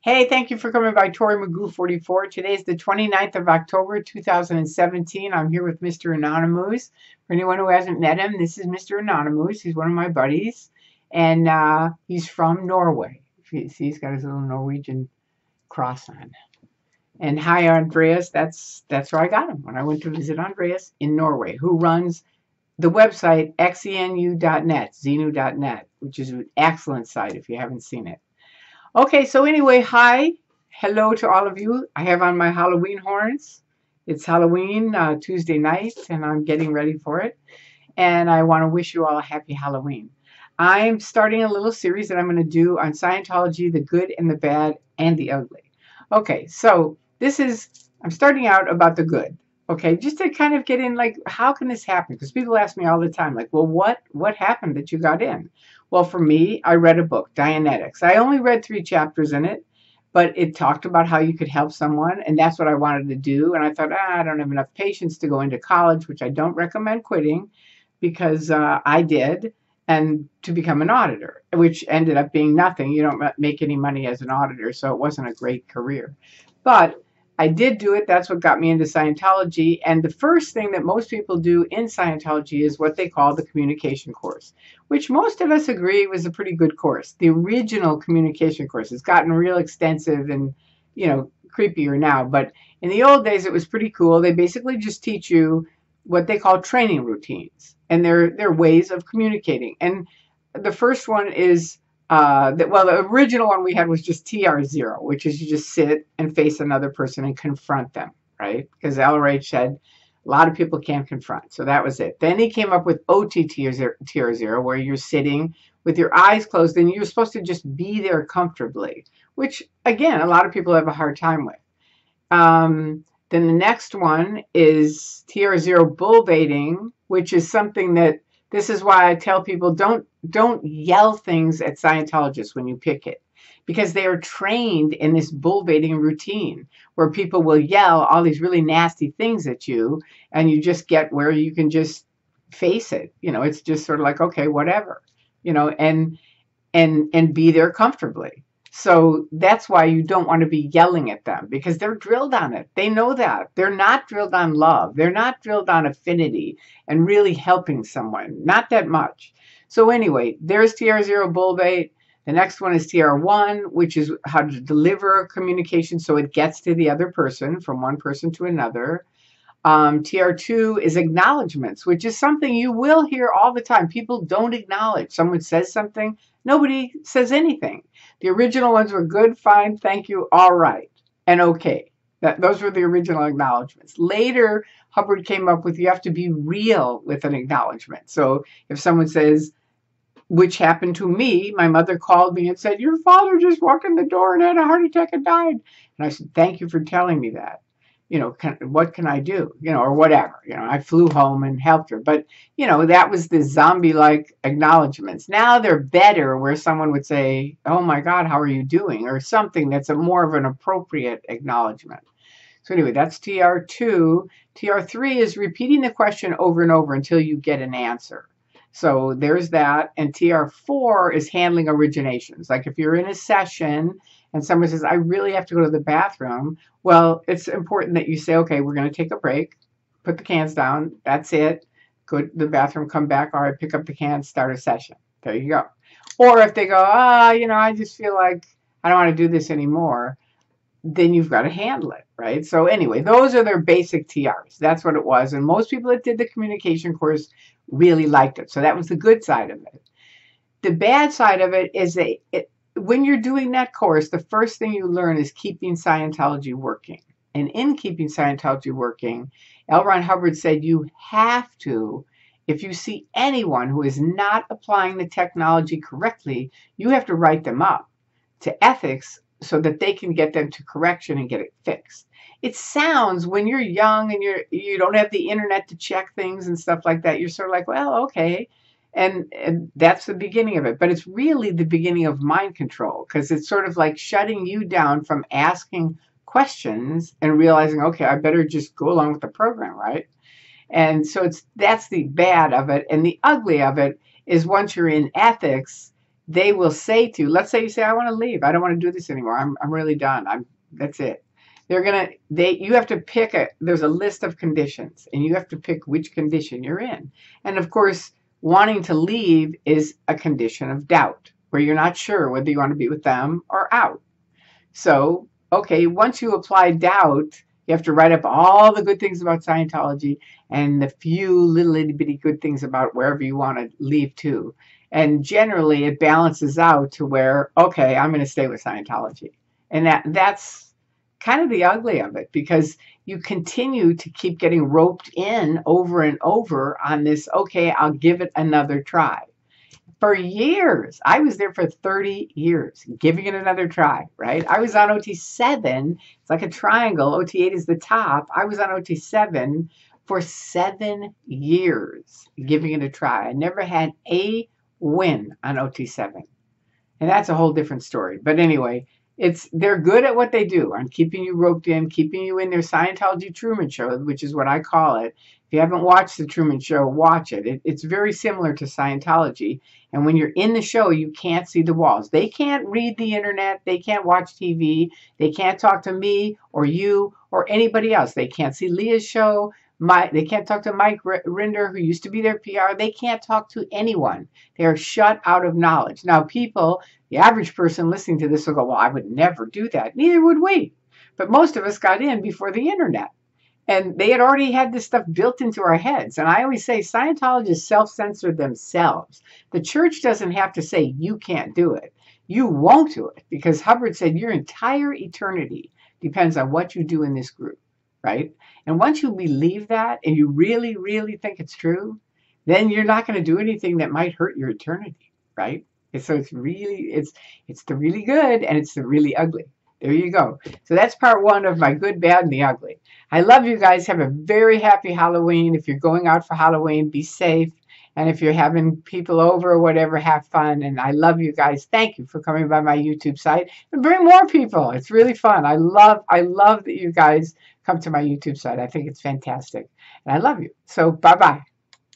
Hey, thank you for coming by Tory Magoo 44. Today is the 29th of October, 2017. I'm here with Mr. Anonymous. For anyone who hasn't met him, this is Mr. Anonymous. He's one of my buddies, and he's from Norway. See, he's got his little Norwegian cross on. And hi, Andreas. That's where I got him when I went to visit Andreas in Norway, who runs the website xenu.net, xenu.net, which is an excellent site if you haven't seen it. Okay, so anyway, hi. Hello to all of you. I have on my Halloween horns. It's Halloween Tuesday night, and I'm getting ready for it. And I want to wish you all a happy Halloween. I'm starting a little series that I'm going to do on Scientology, the good and the bad and the ugly. Okay, so I'm starting out about the good. Okay, just to kind of get in, like, how can this happen? Because people ask me all the time, like, well, what happened that you got in? Well, for me, I read a book, Dianetics. I only read 3 chapters in it, but it talked about how you could help someone, and that's what I wanted to do. And I thought, I don't have enough patience to go into college, which I don't recommend quitting, because I did, and to become an auditor, which ended up being nothing. You don't make any money as an auditor, so it wasn't a great career. But I did do it. That's what got me into Scientology. And the first thing that most people do in Scientology is what they call the communication course, which most of us agree was a pretty good course. The original communication course has gotten real extensive and, creepier now. But in the old days, it was pretty cool. They basically just teach you what they call training routines, and they're ways of communicating. And the first one is the original one we had was just TR0, which is you just sit and face another person and confront them, right? Because LRH said a lot of people can't confront. So that was it. Then he came up with OTTR0, where you're sitting with your eyes closed and you're supposed to just be there comfortably, which, again, a lot of people have a hard time with. Then the next one is TR0 bull baiting, which is something that this is why I tell people don't yell things at Scientologists when you pick it, because they are trained in this bull baiting routine where people will yell all these really nasty things at you, and you just get where you can just face it. It's just sort of like, okay, whatever, and be there comfortably. So that's why you don't want to be yelling at them, because they're drilled on it. They know that. They're not drilled on love. They're not drilled on affinity and really helping someone. Not that much. So anyway, there's TR0 bull bait. The next one is TR1, which is how to deliver communication so it gets to the other person, from one person to another. TR2 is acknowledgments, which is something you will hear all the time. People don't acknowledge. Someone says something, nobody says anything. The original ones were good, fine, thank you, all right, and okay. Those were the original acknowledgments. Later, Hubbard came up with you have to be real with an acknowledgment. So if someone says, which happened to me, my mother called me and said, your father just walked in the door and had a heart attack and died. And I said, thank you for telling me that. What can I do? Or whatever. I flew home and helped her. But, that was the zombie-like acknowledgments. Now they're better, where someone would say, oh my God, how are you doing? Or something that's more of an appropriate acknowledgement. So anyway, that's TR2. TR3 is repeating the question over and over until you get an answer. So there's that. And TR4 is handling originations. Like if you're in a session and someone says, I really have to go to the bathroom, well, it's important that you say, okay, we're going to take a break, put the cans down, that's it, go to the bathroom, come back, all right, pick up the cans, start a session. There you go. Or if they go, I just feel like I don't want to do this anymore, then you've got to handle it, right? So anyway, those are their basic TRs. That's what it was. And most people that did the communication course really liked it. So that was the good side of it. The bad side of it is when you're doing that course, the first thing you learn is keeping Scientology working. And in keeping Scientology working, L. Ron Hubbard said you have to, if you see anyone who is not applying the technology correctly, you have to write them up to ethics so that they can get them to correction and get it fixed. It sounds, when you're young and you don't have the internet to check things and stuff like that, you're sort of like, well, okay. And that's the beginning of it. But it's really the beginning of mind control, because it's sort of like shutting you down from asking questions and realizing, okay, I better just go along with the program, right? And so that's the bad of it. And the ugly of it is once you're in ethics, they will say to you, let's say you say, I want to leave. I don't want to do this anymore. I'm really done. That's it. You have to pick there's a list of conditions and you have to pick which condition you're in. And of course, wanting to leave is a condition of doubt where you're not sure whether you want to be with them or out. So, okay, once you apply doubt, you have to write up all the good things about Scientology and the few little itty bitty good things about wherever you want to leave to. And generally, it balances out to where, okay, I'm going to stay with Scientology. And that's kind of the ugly of it, because you continue to keep getting roped in over and over on this, okay, I'll give it another try. For years, I was there for 30 years, giving it another try, right? I was on OT7. It's like a triangle. OT8 is the top. I was on OT7 for 7 years, giving it a try. I never had a win on OT7. And that's a whole different story. But anyway, they're good at what they do on keeping you roped in, keeping you in their Scientology Truman Show, which is what I call it. If you haven't watched the Truman Show, watch it. It's very similar to Scientology. And when you're in the show, you can't see the walls. They can't read the internet. They can't watch TV. They can't talk to me or you or anybody else. They can't see Leah's show. They can't talk to Mike Rinder, who used to be their PR. They can't talk to anyone. They are shut out of knowledge. Now, the average person listening to this will go, well, I would never do that. Neither would we. But most of us got in before the internet. And they had already had this stuff built into our heads. And I always say Scientologists self-censor themselves. The church doesn't have to say, you can't do it. You won't do it. Because Hubbard said your entire eternity depends on what you do in this group, right? And once you believe that and you really, really think it's true, then you're not going to do anything that might hurt your eternity, right? And so it's the really good and it's the really ugly. There you go. So that's part one of my good, bad, and the ugly. I love you guys. Have a very happy Halloween. If you're going out for Halloween, be safe. And if you're having people over or whatever, have fun. And I love you guys. Thank you for coming by my YouTube site. And bring more people. It's really fun. I love that you guys come to my YouTube site. I think it's fantastic. And I love you. So bye-bye.